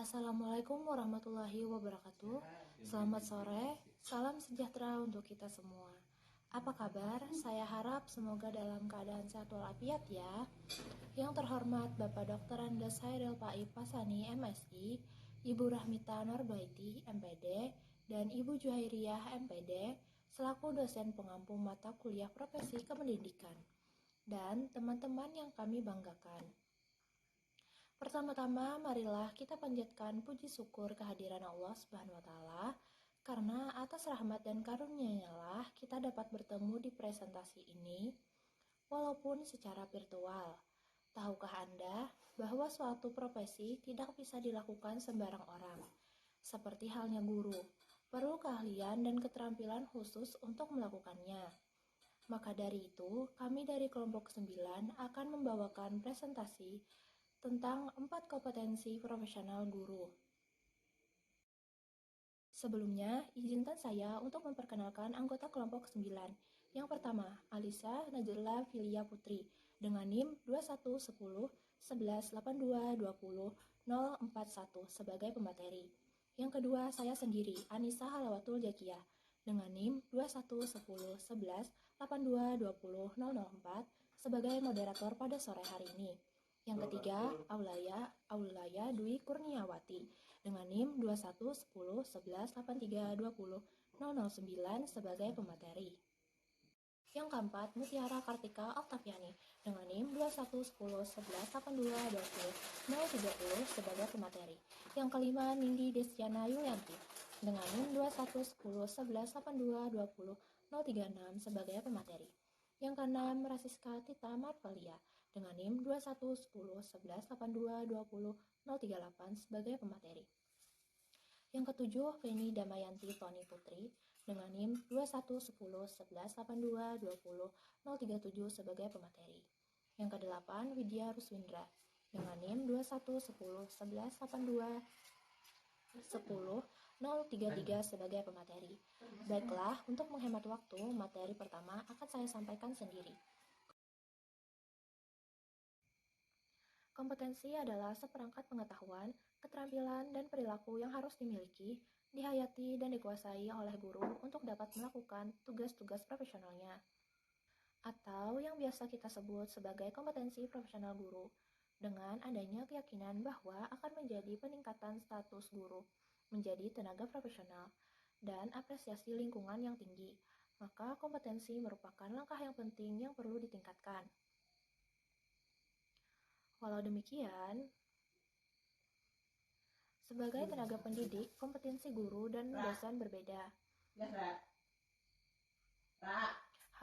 Assalamualaikum warahmatullahi wabarakatuh. Selamat sore, salam sejahtera untuk kita semua. Apa kabar? Saya harap semoga dalam keadaan sehat walafiat ya. Yang terhormat Bapak Dr. Andes Hairil Paip Pasani MSI, Ibu Rahmita Norbaiti MPD, dan Ibu Juhairiyah MPD selaku dosen pengampu mata kuliah profesi kependidikan, dan teman-teman yang kami banggakan. Pertama-tama, marilah kita panjatkan puji syukur kehadiran Allah Subhanahu wa Ta'ala, karena atas rahmat dan karunia-Nya lah kita dapat bertemu di presentasi ini, walaupun secara virtual. Tahukah Anda bahwa suatu profesi tidak bisa dilakukan sembarang orang, seperti halnya guru, perlu keahlian dan keterampilan khusus untuk melakukannya. Maka dari itu, kami dari kelompok 9 akan membawakan presentasi tentang 4 kompetensi profesional guru. Sebelumnya, izinkan saya untuk memperkenalkan anggota kelompok 9. Yang pertama, Alisa Najla Filia Putri dengan NIM 211011822041 sebagai pemateri. Yang kedua, saya sendiri, Anissa Halawatul Jakiah dengan NIM 211011822004 sebagai moderator pada sore hari ini. Yang ketiga, Aulaya Dwi Kurniawati dengan NIM 211011832009 sebagai pemateri. Yang keempat, Mutiara Kartika Oktaviani dengan NIM 211011822030 sebagai pemateri. Yang kelima, Nindi Destiana Yulianti dengan NIM 211011822036 sebagai pemateri. Yang keenam, Rasiska Tita Marvelia dengan NIM 211011822038 sebagai pemateri. Yang ketujuh, Feni Damayanti Toni Putri dengan NIM 211011822037 sebagai pemateri. Yang kedelapan, Widya Ruswindra dengan NIM 211011821033 sebagai pemateri. Baiklah, untuk menghemat waktu, materi pertama akan saya sampaikan sendiri. Kompetensi adalah seperangkat pengetahuan, keterampilan, dan perilaku yang harus dimiliki, dihayati, dan dikuasai oleh guru untuk dapat melakukan tugas-tugas profesionalnya, atau yang biasa kita sebut sebagai kompetensi profesional guru, dengan adanya keyakinan bahwa akan menjadi peningkatan status guru menjadi tenaga profesional dan apresiasi lingkungan yang tinggi, maka kompetensi merupakan langkah yang penting yang perlu ditingkatkan. Walau demikian, sebagai tenaga pendidik, kompetensi guru dan dosen berbeda.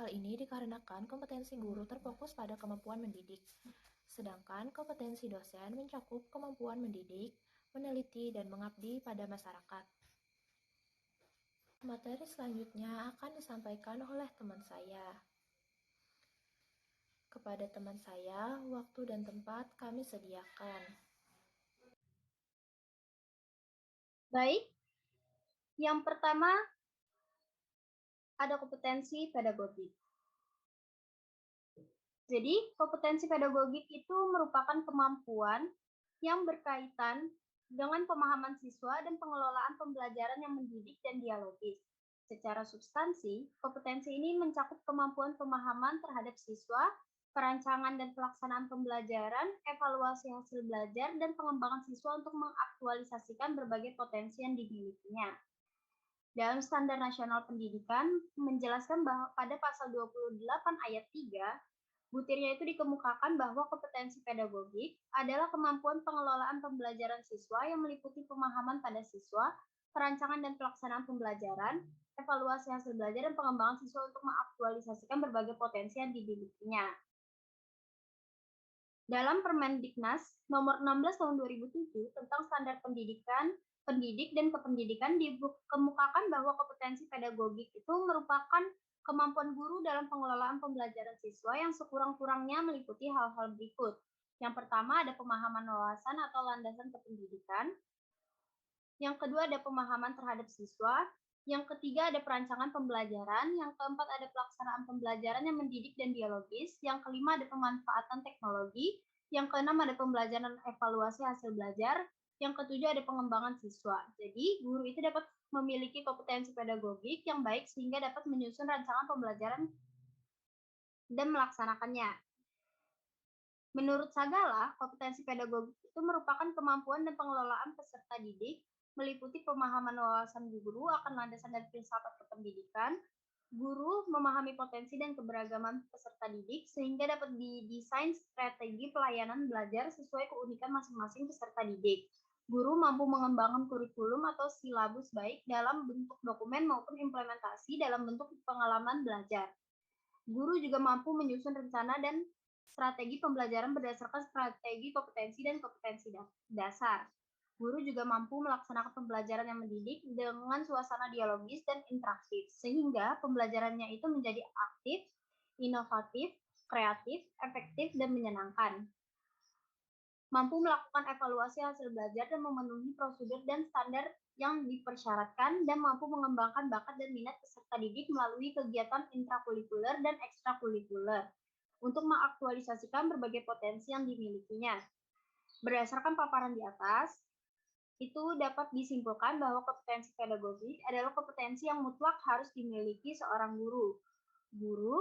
Hal ini dikarenakan kompetensi guru terfokus pada kemampuan mendidik, sedangkan kompetensi dosen mencakup kemampuan mendidik, meneliti, dan mengabdi pada masyarakat. Materi selanjutnya akan disampaikan oleh teman saya. Kepada teman saya, waktu dan tempat kami sediakan. Baik, yang pertama ada kompetensi pedagogik. Jadi, kompetensi pedagogik itu merupakan kemampuan yang berkaitan dengan pemahaman siswa dan pengelolaan pembelajaran yang mendidik dan dialogis. Secara substansi, kompetensi ini mencakup kemampuan pemahaman terhadap siswa, perancangan dan pelaksanaan pembelajaran, evaluasi hasil belajar, dan pengembangan siswa untuk mengaktualisasikan berbagai potensi yang dimilikinya. Dalam Standar Nasional Pendidikan menjelaskan bahwa pada pasal 28 ayat 3, butirnya itu dikemukakan bahwa kompetensi pedagogik adalah kemampuan pengelolaan pembelajaran siswa yang meliputi pemahaman pada siswa, perancangan dan pelaksanaan pembelajaran, evaluasi hasil belajar, dan pengembangan siswa untuk mengaktualisasikan berbagai potensi yang dimilikinya. Dalam Permendiknas nomor 16 tahun 2007 tentang standar pendidikan, pendidik dan kependidikan dikemukakan bahwa kompetensi pedagogik itu merupakan kemampuan guru dalam pengelolaan pembelajaran siswa yang sekurang-kurangnya meliputi hal-hal berikut. Yang pertama ada pemahaman wawasan atau landasan kependidikan. Yang kedua ada pemahaman terhadap siswa. Yang ketiga ada perancangan pembelajaran. Yang keempat ada pelaksanaan pembelajaran yang mendidik dan dialogis. Yang kelima ada pemanfaatan teknologi. Yang keenam ada pembelajaran evaluasi hasil belajar. Yang ketujuh ada pengembangan siswa. Jadi, guru itu dapat memiliki kompetensi pedagogik yang baik sehingga dapat menyusun rancangan pembelajaran dan melaksanakannya. Menurut Sagala, kompetensi pedagogik itu merupakan kemampuan dan pengelolaan peserta didik, meliputi pemahaman wawasan guru akan landasan dan filsafat kependidikan, guru memahami potensi dan keberagaman peserta didik sehingga dapat didesain strategi pelayanan belajar sesuai keunikan masing-masing peserta didik. Guru mampu mengembangkan kurikulum atau silabus baik dalam bentuk dokumen maupun implementasi dalam bentuk pengalaman belajar. Guru juga mampu menyusun rencana dan strategi pembelajaran berdasarkan strategi kompetensi dan kompetensi dasar. Guru juga mampu melaksanakan pembelajaran yang mendidik dengan suasana dialogis dan interaktif, sehingga pembelajarannya itu menjadi aktif, inovatif, kreatif, efektif, dan menyenangkan. Mampu melakukan evaluasi hasil belajar dan memenuhi prosedur dan standar yang dipersyaratkan, dan mampu mengembangkan bakat dan minat peserta didik melalui kegiatan intrakurikuler dan ekstrakurikuler untuk mengaktualisasikan berbagai potensi yang dimilikinya. Berdasarkan paparan di atas, itu dapat disimpulkan bahwa kompetensi pedagogik adalah kompetensi yang mutlak harus dimiliki seorang guru. Guru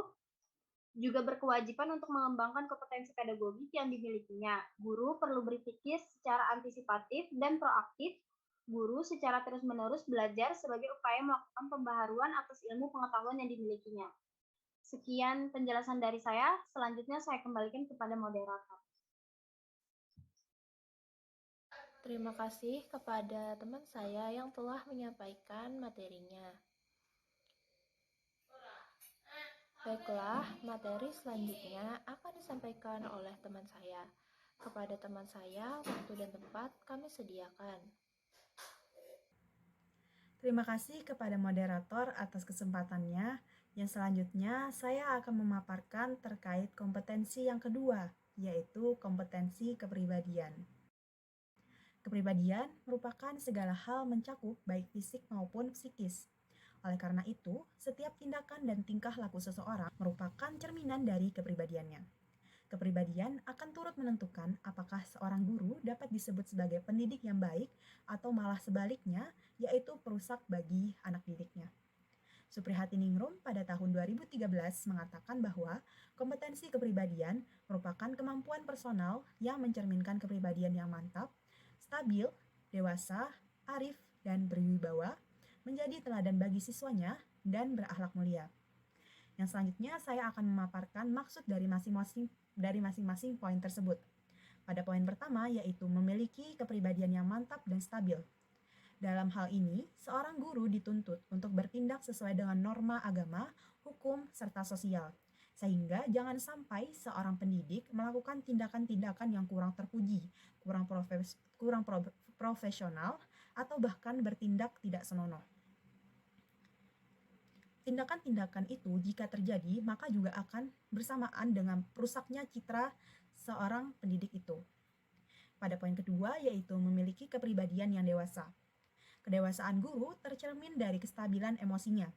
juga berkewajiban untuk mengembangkan kompetensi pedagogik yang dimilikinya. Guru perlu berpikir secara antisipatif dan proaktif. Guru secara terus-menerus belajar sebagai upaya melakukan pembaharuan atas ilmu pengetahuan yang dimilikinya. Sekian penjelasan dari saya. Selanjutnya saya kembalikan kepada moderator. Terima kasih kepada teman saya yang telah menyampaikan materinya. Baiklah, materi selanjutnya akan disampaikan oleh teman saya. Kepada teman saya, waktu dan tempat kami sediakan. Terima kasih kepada moderator atas kesempatannya. Yang selanjutnya, saya akan memaparkan terkait kompetensi yang kedua, yaitu kompetensi kepribadian. Kepribadian merupakan segala hal mencakup baik fisik maupun psikis. Oleh karena itu, setiap tindakan dan tingkah laku seseorang merupakan cerminan dari kepribadiannya. Kepribadian akan turut menentukan apakah seorang guru dapat disebut sebagai pendidik yang baik atau malah sebaliknya, yaitu perusak bagi anak didiknya. Suprihatiningrum pada tahun 2013 mengatakan bahwa kompetensi kepribadian merupakan kemampuan personal yang mencerminkan kepribadian yang mantap, stabil, dewasa, arif, dan berwibawa, menjadi teladan bagi siswanya, dan berakhlak mulia. Yang selanjutnya saya akan memaparkan maksud dari masing-masing poin tersebut. Pada poin pertama yaitu memiliki kepribadian yang mantap dan stabil. Dalam hal ini, seorang guru dituntut untuk bertindak sesuai dengan norma agama, hukum, serta sosial. Sehingga jangan sampai seorang pendidik melakukan tindakan-tindakan yang kurang terpuji, kurang profesional, atau bahkan bertindak tidak senonoh. Tindakan-tindakan itu jika terjadi, maka juga akan bersamaan dengan rusaknya citra seorang pendidik itu. Pada poin kedua, yaitu memiliki kepribadian yang dewasa. Kedewasaan guru tercermin dari kestabilan emosinya.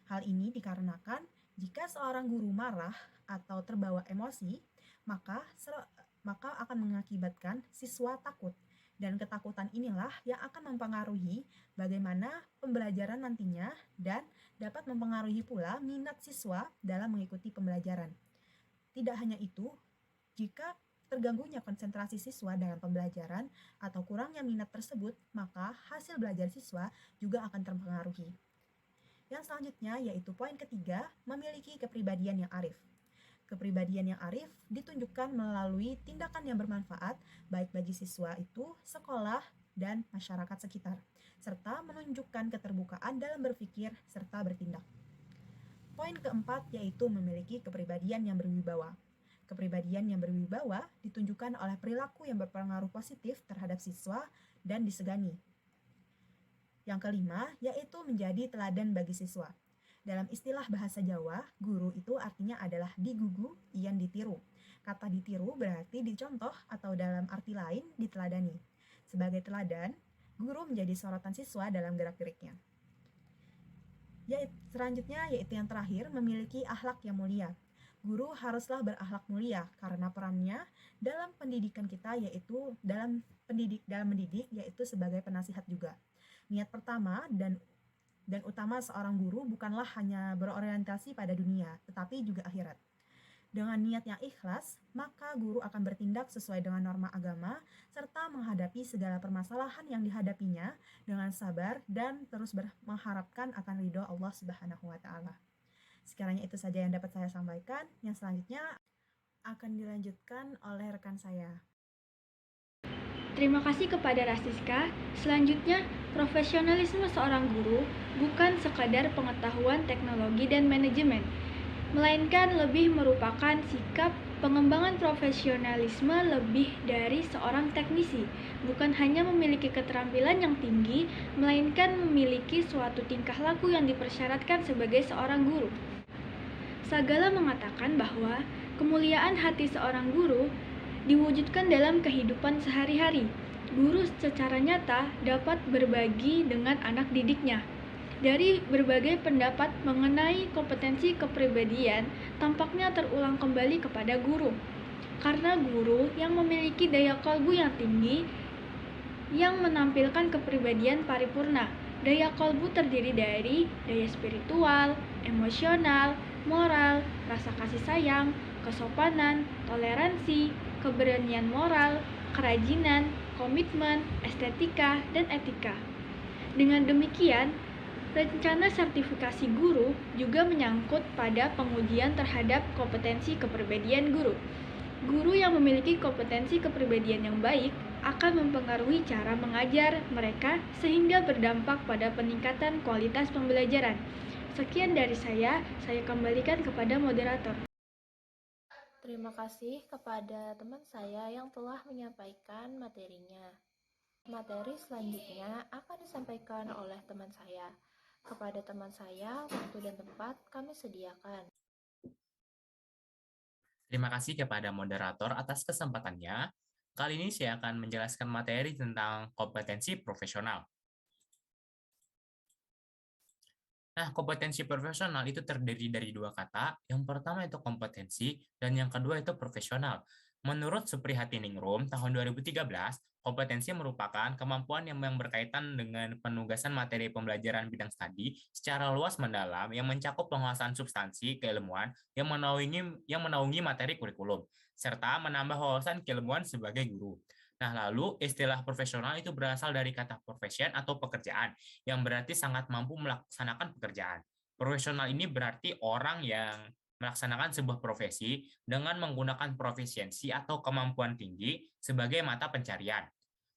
Hal ini dikarenakan jika seorang guru marah atau terbawa emosi, maka akan mengakibatkan siswa takut. Dan ketakutan inilah yang akan mempengaruhi bagaimana pembelajaran nantinya dan dapat mempengaruhi pula minat siswa dalam mengikuti pembelajaran. Tidak hanya itu, jika terganggunya konsentrasi siswa dalam pembelajaran atau kurangnya minat tersebut, maka hasil belajar siswa juga akan terpengaruhi. Yang selanjutnya yaitu poin ketiga, memiliki kepribadian yang arif. Kepribadian yang arif ditunjukkan melalui tindakan yang bermanfaat baik bagi siswa itu, sekolah, dan masyarakat sekitar, serta menunjukkan keterbukaan dalam berpikir serta bertindak. Poin keempat yaitu memiliki kepribadian yang berwibawa. Kepribadian yang berwibawa ditunjukkan oleh perilaku yang berpengaruh positif terhadap siswa dan disegani. Yang kelima, yaitu menjadi teladan bagi siswa. Dalam istilah bahasa Jawa, guru itu artinya adalah digugu, ian ditiru. Kata ditiru berarti dicontoh atau dalam arti lain diteladani. Sebagai teladan, guru menjadi sorotan siswa dalam gerak-geriknya. Selanjutnya yaitu yang terakhir, memiliki akhlak yang mulia. Guru haruslah berakhlak mulia karena perannya dalam pendidikan kita yaitu dalam mendidik yaitu sebagai penasihat juga. Niat pertama dan utama seorang guru bukanlah hanya berorientasi pada dunia, tetapi juga akhirat. Dengan niat yang ikhlas, maka guru akan bertindak sesuai dengan norma agama serta menghadapi segala permasalahan yang dihadapinya dengan sabar dan terus mengharapkan akan ridho Allah Subhanahu wa taala. Sekiranya itu saja yang dapat saya sampaikan. Yang selanjutnya akan dilanjutkan oleh rekan saya. Terima kasih kepada Rasiska. Selanjutnya, profesionalisme seorang guru bukan sekadar pengetahuan teknologi dan manajemen, melainkan lebih merupakan sikap pengembangan profesionalisme lebih dari seorang teknisi, bukan hanya memiliki keterampilan yang tinggi, melainkan memiliki suatu tingkah laku yang dipersyaratkan sebagai seorang guru. Sagala mengatakan bahwa kemuliaan hati seorang guru diwujudkan dalam kehidupan sehari-hari. Guru secara nyata dapat berbagi dengan anak didiknya. Dari berbagai pendapat mengenai kompetensi kepribadian, tampaknya terulang kembali kepada guru. Karena guru yang memiliki daya kolbu yang tinggi, yang menampilkan kepribadian paripurna. Daya kolbu terdiri dari daya spiritual, emosional, moral, rasa kasih sayang, kesopanan, toleransi, keberanian moral, kerajinan, komitmen, estetika, dan etika. Dengan demikian, rencana sertifikasi guru juga menyangkut pada pengujian terhadap kompetensi kepribadian guru. Guru yang memiliki kompetensi kepribadian yang baik akan mempengaruhi cara mengajar mereka sehingga berdampak pada peningkatan kualitas pembelajaran. Sekian dari saya kembalikan kepada moderator. Terima kasih kepada teman saya yang telah menyampaikan materinya. Materi selanjutnya akan disampaikan oleh teman saya. Kepada teman saya, waktu dan tempat kami sediakan. Terima kasih kepada moderator atas kesempatannya. Kali ini saya akan menjelaskan materi tentang kompetensi profesional. Nah, kompetensi profesional itu terdiri dari dua kata. Yang pertama itu kompetensi, dan yang kedua itu profesional. Menurut Suprihatiningrum tahun 2013, kompetensi merupakan kemampuan yang berkaitan dengan penugasan materi pembelajaran bidang studi secara luas mendalam yang mencakup penguasaan substansi keilmuan yang menaungi materi kurikulum, serta menambah wawasan keilmuan sebagai guru. Nah, lalu istilah profesional itu berasal dari kata profession atau pekerjaan, yang berarti sangat mampu melaksanakan pekerjaan. Profesional ini berarti orang yang melaksanakan sebuah profesi dengan menggunakan profisiensi atau kemampuan tinggi sebagai mata pencarian.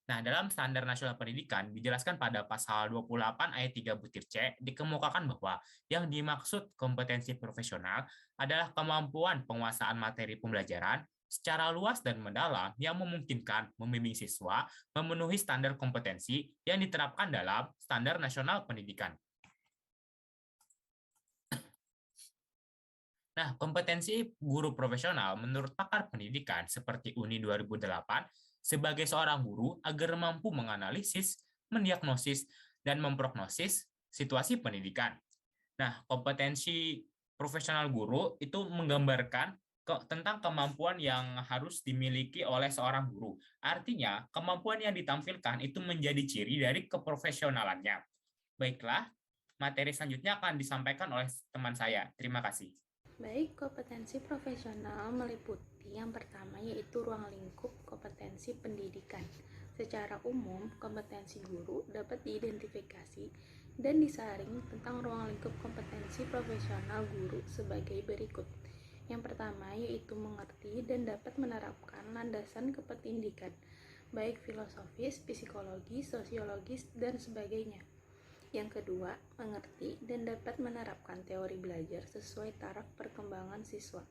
Nah, dalam Standar Nasional Pendidikan dijelaskan pada pasal 28 ayat 3 butir C dikemukakan bahwa yang dimaksud kompetensi profesional adalah kemampuan penguasaan materi pembelajaran secara luas dan mendalam yang memungkinkan membimbing siswa memenuhi standar kompetensi yang diterapkan dalam Standar Nasional Pendidikan. Nah, kompetensi guru profesional menurut pakar pendidikan seperti UNI 2008 sebagai seorang guru agar mampu menganalisis, mendiagnosis, dan memprognosis situasi pendidikan. Nah, kompetensi profesional guru itu menggambarkan tentang kemampuan yang harus dimiliki oleh seorang guru. Artinya, kemampuan yang ditampilkan itu menjadi ciri dari keprofesionalannya. Baiklah, materi selanjutnya akan disampaikan oleh teman saya. Terima kasih. Baik, kompetensi profesional meliputi yang pertama yaitu ruang lingkup kompetensi pendidikan. Secara umum, kompetensi guru dapat diidentifikasi dan disaring tentang ruang lingkup kompetensi profesional guru sebagai berikut. Yang pertama yaitu mengerti dan dapat menerapkan landasan kependidikan, baik filosofis, psikologis, sosiologis, dan sebagainya. Yang kedua, mengerti dan dapat menerapkan teori belajar sesuai taraf perkembangan siswa.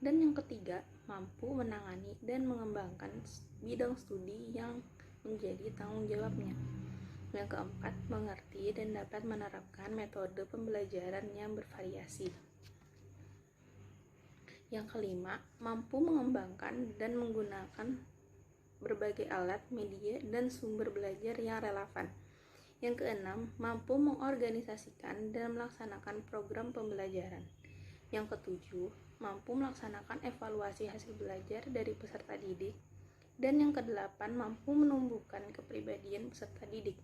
Dan yang ketiga, mampu menangani dan mengembangkan bidang studi yang menjadi tanggung jawabnya. Yang keempat, mengerti dan dapat menerapkan metode pembelajaran yang bervariasi. Yang kelima, mampu mengembangkan dan menggunakan berbagai alat, media, dan sumber belajar yang relevan. Yang keenam, mampu mengorganisasikan dan melaksanakan program pembelajaran. Yang ketujuh, mampu melaksanakan evaluasi hasil belajar dari peserta didik. Dan yang kedelapan, mampu menumbuhkan kepribadian peserta didik.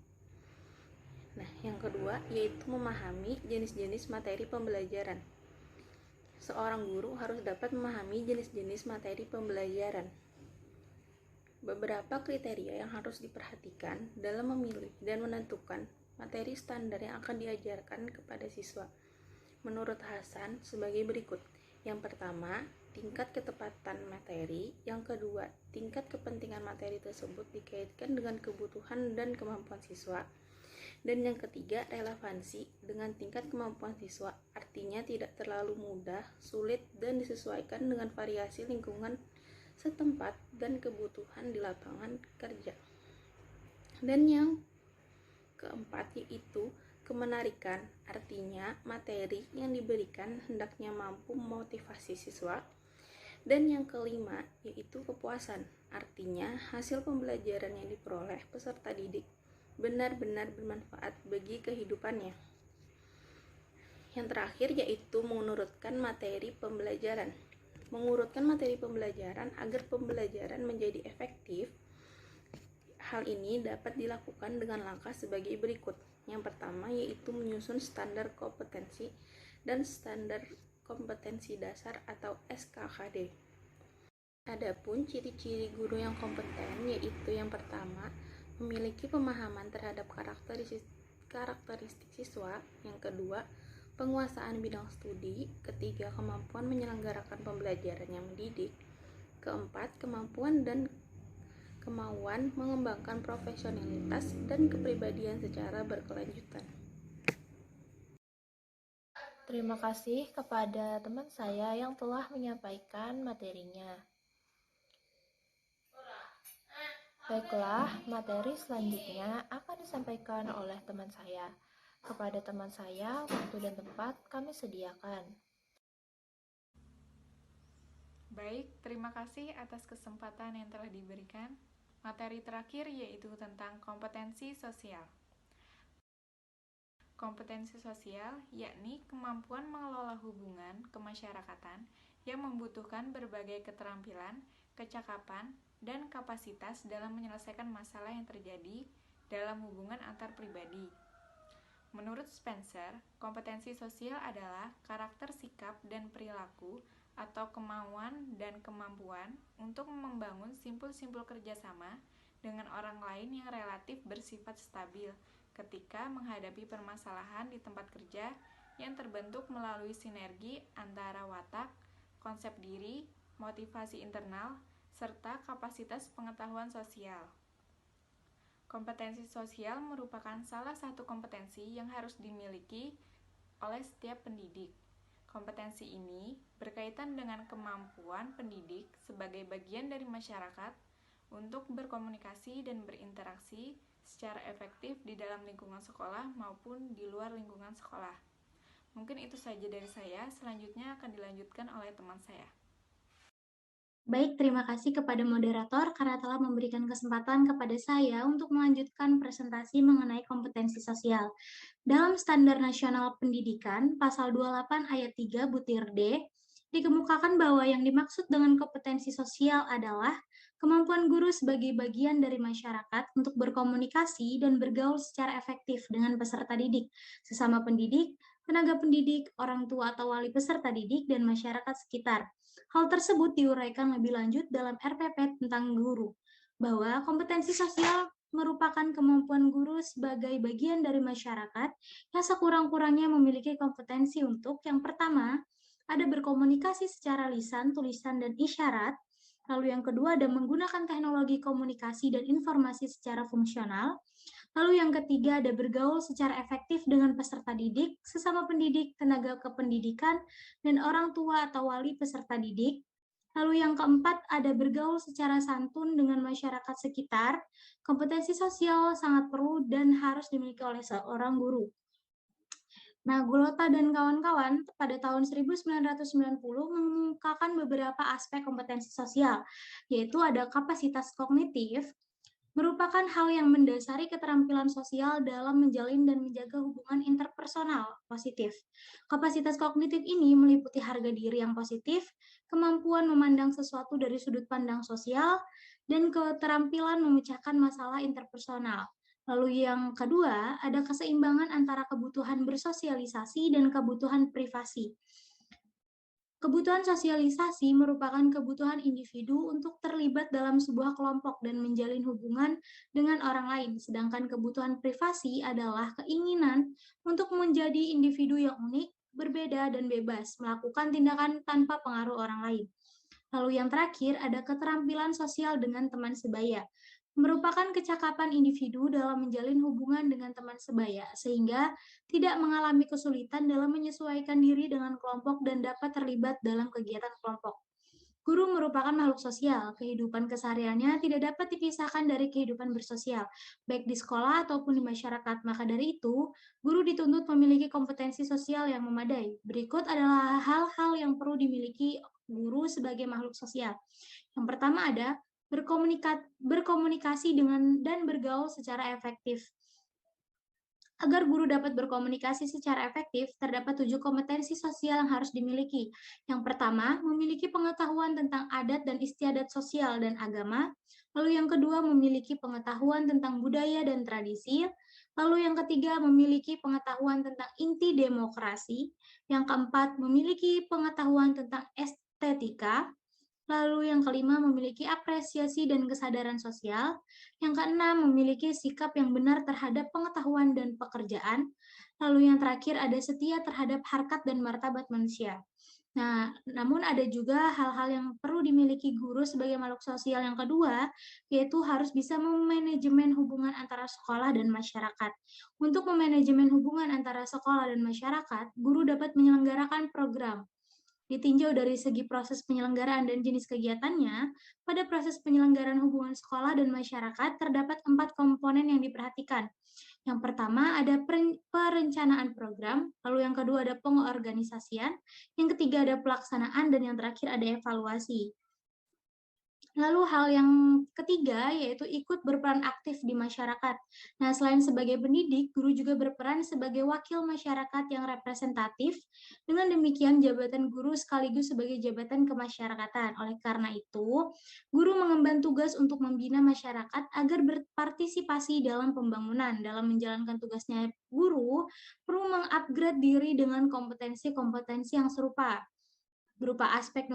Nah, yang kedua yaitu memahami jenis-jenis materi pembelajaran. Seorang guru harus dapat memahami jenis-jenis materi pembelajaran. Beberapa kriteria yang harus diperhatikan dalam memilih dan menentukan materi standar yang akan diajarkan kepada siswa. Menurut Hasan sebagai berikut. Yang pertama, tingkat ketepatan materi. Yang kedua, tingkat kepentingan materi tersebut dikaitkan dengan kebutuhan dan kemampuan siswa. Dan yang ketiga, relevansi dengan tingkat kemampuan siswa, artinya tidak terlalu mudah, sulit, dan disesuaikan dengan variasi lingkungan setempat dan kebutuhan di lapangan kerja. Dan yang keempat yaitu kemenarikan, artinya materi yang diberikan hendaknya mampu memotivasi siswa. Dan yang kelima yaitu kepuasan, artinya hasil pembelajaran yang diperoleh peserta didik benar-benar bermanfaat bagi kehidupannya. Yang terakhir yaitu mengurutkan materi pembelajaran. Mengurutkan materi pembelajaran agar pembelajaran menjadi efektif. Hal ini dapat dilakukan dengan langkah sebagai berikut. Yang pertama yaitu menyusun standar kompetensi dan standar kompetensi dasar atau SKKD. Adapun ciri-ciri guru yang kompeten yaitu yang pertama, memiliki pemahaman terhadap karakteristik siswa. Yang kedua, penguasaan bidang studi. Ketiga, kemampuan menyelenggarakan pembelajaran yang mendidik. Keempat, kemampuan mengembangkan profesionalitas dan kepribadian secara berkelanjutan. Terima kasih kepada teman saya yang telah menyampaikan materinya. Baiklah, materi selanjutnya akan disampaikan oleh teman saya. Kepada teman saya, waktu dan tempat kami sediakan. Baik, terima kasih atas kesempatan yang telah diberikan. Materi terakhir yaitu tentang kompetensi sosial. Kompetensi sosial yakni kemampuan mengelola hubungan kemasyarakatan yang membutuhkan berbagai keterampilan, kecakapan, dan kapasitas dalam menyelesaikan masalah yang terjadi dalam hubungan antar pribadi. Menurut Spencer, kompetensi sosial adalah karakter sikap dan perilaku atau kemauan dan kemampuan untuk membangun simpul-simpul kerjasama dengan orang lain yang relatif bersifat stabil ketika menghadapi permasalahan di tempat kerja yang terbentuk melalui sinergi antara watak, konsep diri, motivasi internal, serta kapasitas pengetahuan sosial. Kompetensi sosial merupakan salah satu kompetensi yang harus dimiliki oleh setiap pendidik. Kompetensi ini berkaitan dengan kemampuan pendidik sebagai bagian dari masyarakat untuk berkomunikasi dan berinteraksi secara efektif di dalam lingkungan sekolah maupun di luar lingkungan sekolah. Mungkin itu saja dari saya, selanjutnya akan dilanjutkan oleh teman saya. Baik, terima kasih kepada moderator karena telah memberikan kesempatan kepada saya untuk melanjutkan presentasi mengenai kompetensi sosial. Dalam Standar Nasional Pendidikan, Pasal 28 Ayat 3 Butir D, dikemukakan bahwa yang dimaksud dengan kompetensi sosial adalah kemampuan guru sebagai bagian dari masyarakat untuk berkomunikasi dan bergaul secara efektif dengan peserta didik, sesama pendidik, tenaga pendidik, orang tua atau wali peserta didik, dan masyarakat sekitar. Hal tersebut diuraikan lebih lanjut dalam RPP tentang guru, bahwa kompetensi sosial merupakan kemampuan guru sebagai bagian dari masyarakat yang sekurang-kurangnya memiliki kompetensi untuk yang pertama, ada berkomunikasi secara lisan, tulisan, dan isyarat. Lalu yang kedua, ada menggunakan teknologi komunikasi dan informasi secara fungsional. Lalu yang ketiga, ada bergaul secara efektif dengan peserta didik, sesama pendidik, tenaga kependidikan, dan orang tua atau wali peserta didik. Lalu yang keempat, ada bergaul secara santun dengan masyarakat sekitar. Kompetensi sosial sangat perlu dan harus dimiliki oleh seorang guru. Nah, Gulota dan kawan-kawan pada tahun 1990 mengemukakan beberapa aspek kompetensi sosial, yaitu ada kapasitas kognitif, merupakan hal yang mendasari keterampilan sosial dalam menjalin dan menjaga hubungan interpersonal interpersonal positif. Kapasitas kognitif ini meliputi harga diri yang positif, kemampuan memandang sesuatu dari sudut pandang sosial, dan keterampilan memecahkan masalah interpersonal. Lalu yang kedua, ada keseimbangan antara kebutuhan bersosialisasi dan kebutuhan privasi. Kebutuhan sosialisasi merupakan kebutuhan individu untuk terlibat dalam sebuah kelompok dan menjalin hubungan dengan orang lain, sedangkan kebutuhan privasi adalah keinginan untuk menjadi individu yang unik, berbeda, dan bebas, melakukan tindakan tanpa pengaruh orang lain. Lalu yang terakhir, ada keterampilan sosial dengan teman sebaya, merupakan kecakapan individu dalam menjalin hubungan dengan teman sebaya, sehingga tidak mengalami kesulitan dalam menyesuaikan diri dengan kelompok dan dapat terlibat dalam kegiatan kelompok. Guru merupakan makhluk sosial, kehidupan kesehariannya tidak dapat dipisahkan dari kehidupan bersosial, baik di sekolah ataupun di masyarakat. Maka dari itu, guru dituntut memiliki kompetensi sosial yang memadai. Berikut adalah hal-hal yang perlu dimiliki guru sebagai makhluk sosial. Yang pertama ada berkomunikasi dengan dan bergaul secara efektif. Agar guru dapat berkomunikasi secara efektif, terdapat 7 kompetensi sosial yang harus dimiliki. Yang pertama, memiliki pengetahuan tentang adat dan istiadat sosial dan agama. Lalu yang kedua, memiliki pengetahuan tentang budaya dan tradisi. Lalu yang ketiga, memiliki pengetahuan tentang inti demokrasi. Yang keempat, memiliki pengetahuan tentang estetika. Lalu yang kelima, memiliki apresiasi dan kesadaran sosial. Yang keenam, memiliki sikap yang benar terhadap pengetahuan dan pekerjaan. Lalu yang terakhir, ada setia terhadap harkat dan martabat manusia. Nah, namun ada juga hal-hal yang perlu dimiliki guru sebagai makhluk sosial yang kedua, yaitu harus bisa memanajemen hubungan antara sekolah dan masyarakat. Untuk memanajemen hubungan antara sekolah dan masyarakat, guru dapat menyelenggarakan program. Ditinjau dari segi proses penyelenggaraan dan jenis kegiatannya, pada proses penyelenggaraan hubungan sekolah dan masyarakat terdapat 4 komponen yang diperhatikan. Yang pertama ada perencanaan program, lalu yang kedua ada pengorganisasian, yang ketiga ada pelaksanaan, dan yang terakhir ada evaluasi. Lalu hal yang ketiga yaitu ikut berperan aktif di masyarakat. Nah, selain sebagai pendidik, guru juga berperan sebagai wakil masyarakat yang representatif. Dengan demikian, jabatan guru sekaligus sebagai jabatan kemasyarakatan. Oleh karena itu, guru mengemban tugas untuk membina masyarakat agar berpartisipasi dalam pembangunan. Dalam menjalankan tugasnya, guru perlu mengupgrade diri dengan kompetensi-kompetensi yang serupa, berupa aspek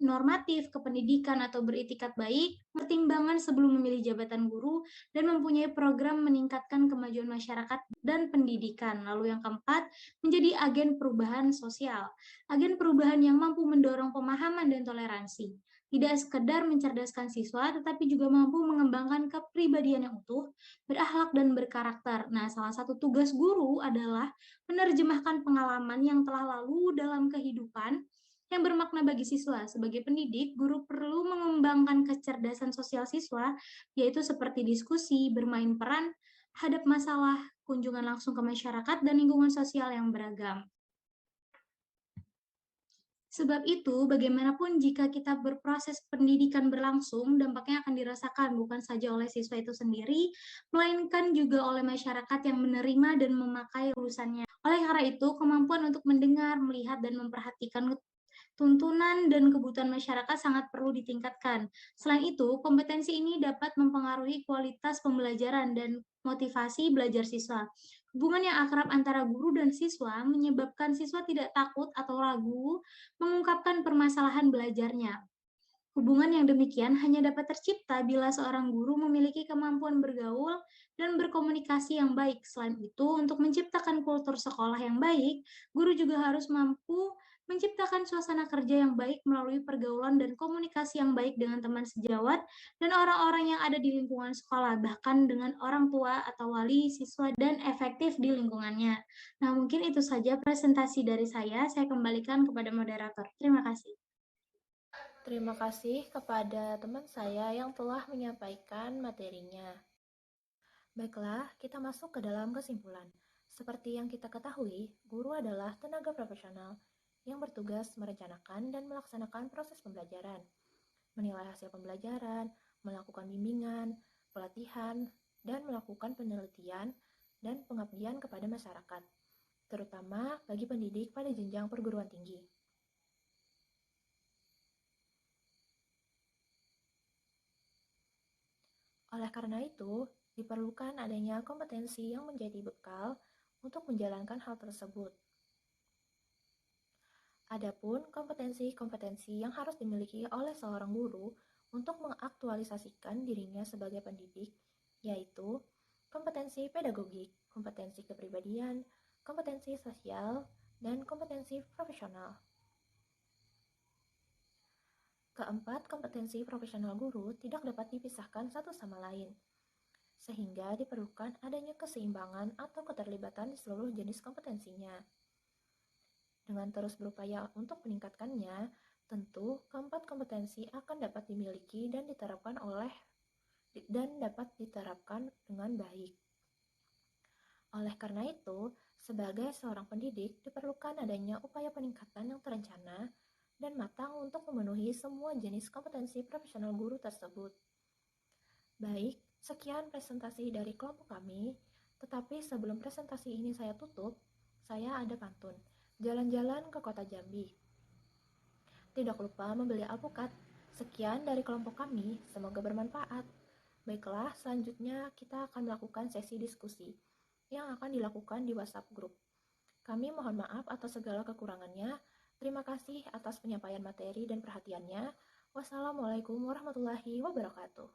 normatif, kependidikan atau beritikat baik, pertimbangan sebelum memilih jabatan guru, dan mempunyai program meningkatkan kemajuan masyarakat dan pendidikan. Lalu yang keempat, menjadi agen perubahan sosial. Agen perubahan yang mampu mendorong pemahaman dan toleransi. Tidak sekedar mencerdaskan siswa, tetapi juga mampu mengembangkan kepribadian yang utuh, berakhlak, dan berkarakter. Nah, salah satu tugas guru adalah menerjemahkan pengalaman yang telah lalu dalam kehidupan yang bermakna bagi siswa. Sebagai pendidik, guru perlu mengembangkan kecerdasan sosial siswa, yaitu seperti diskusi, bermain peran, hadap masalah, kunjungan langsung ke masyarakat, dan lingkungan sosial yang beragam. Sebab itu, bagaimanapun jika kita berproses pendidikan berlangsung, dampaknya akan dirasakan bukan saja oleh siswa itu sendiri, melainkan juga oleh masyarakat yang menerima dan memakai urusannya. Oleh karena itu, kemampuan untuk mendengar, melihat, dan memperhatikan tuntunan dan kebutuhan masyarakat sangat perlu ditingkatkan. Selain itu, kompetensi ini dapat mempengaruhi kualitas pembelajaran dan motivasi belajar siswa. Hubungan yang akrab antara guru dan siswa menyebabkan siswa tidak takut atau ragu mengungkapkan permasalahan belajarnya. Hubungan yang demikian hanya dapat tercipta bila seorang guru memiliki kemampuan bergaul dan berkomunikasi yang baik. Selain itu, untuk menciptakan kultur sekolah yang baik, guru juga harus mampu menciptakan suasana kerja yang baik melalui pergaulan dan komunikasi yang baik dengan teman sejawat dan orang-orang yang ada di lingkungan sekolah, bahkan dengan orang tua atau wali siswa, dan efektif di lingkungannya. Nah, mungkin itu saja presentasi dari saya. Saya kembalikan kepada moderator. Terima kasih. Terima kasih kepada teman saya yang telah menyampaikan materinya. Baiklah, kita masuk ke dalam kesimpulan. Seperti yang kita ketahui, guru adalah tenaga profesional yang bertugas merencanakan dan melaksanakan proses pembelajaran, menilai hasil pembelajaran, melakukan bimbingan, pelatihan, dan melakukan penelitian dan pengabdian kepada masyarakat. terutama bagi pendidik pada jenjang perguruan tinggi. Oleh karena itu, diperlukan adanya kompetensi yang menjadi bekal untuk menjalankan hal tersebut. Adapun kompetensi-kompetensi yang harus dimiliki oleh seorang guru untuk mengaktualisasikan dirinya sebagai pendidik, yaitu kompetensi pedagogik, kompetensi kepribadian, kompetensi sosial, dan kompetensi profesional. Keempat, kompetensi profesional guru tidak dapat dipisahkan satu sama lain, sehingga diperlukan adanya keseimbangan atau keterlibatan di seluruh jenis kompetensinya. Dengan terus berupaya untuk meningkatkannya, tentu keempat kompetensi akan dapat dimiliki dan dapat diterapkan dengan baik. Oleh karena itu, sebagai seorang pendidik diperlukan adanya upaya peningkatan yang terencana dan matang untuk memenuhi semua jenis kompetensi profesional guru tersebut. Baik, sekian presentasi dari kelompok kami, tetapi sebelum presentasi ini saya tutup, saya ada pantun. Jalan-jalan ke kota Jambi. Tidak lupa membeli alpukat. Sekian dari kelompok kami, semoga bermanfaat. Baiklah, selanjutnya kita akan melakukan sesi diskusi yang akan dilakukan di WhatsApp Group. Kami mohon maaf atas segala kekurangannya. Terima kasih atas penyampaian materi dan perhatiannya. Wassalamualaikum warahmatullahi wabarakatuh.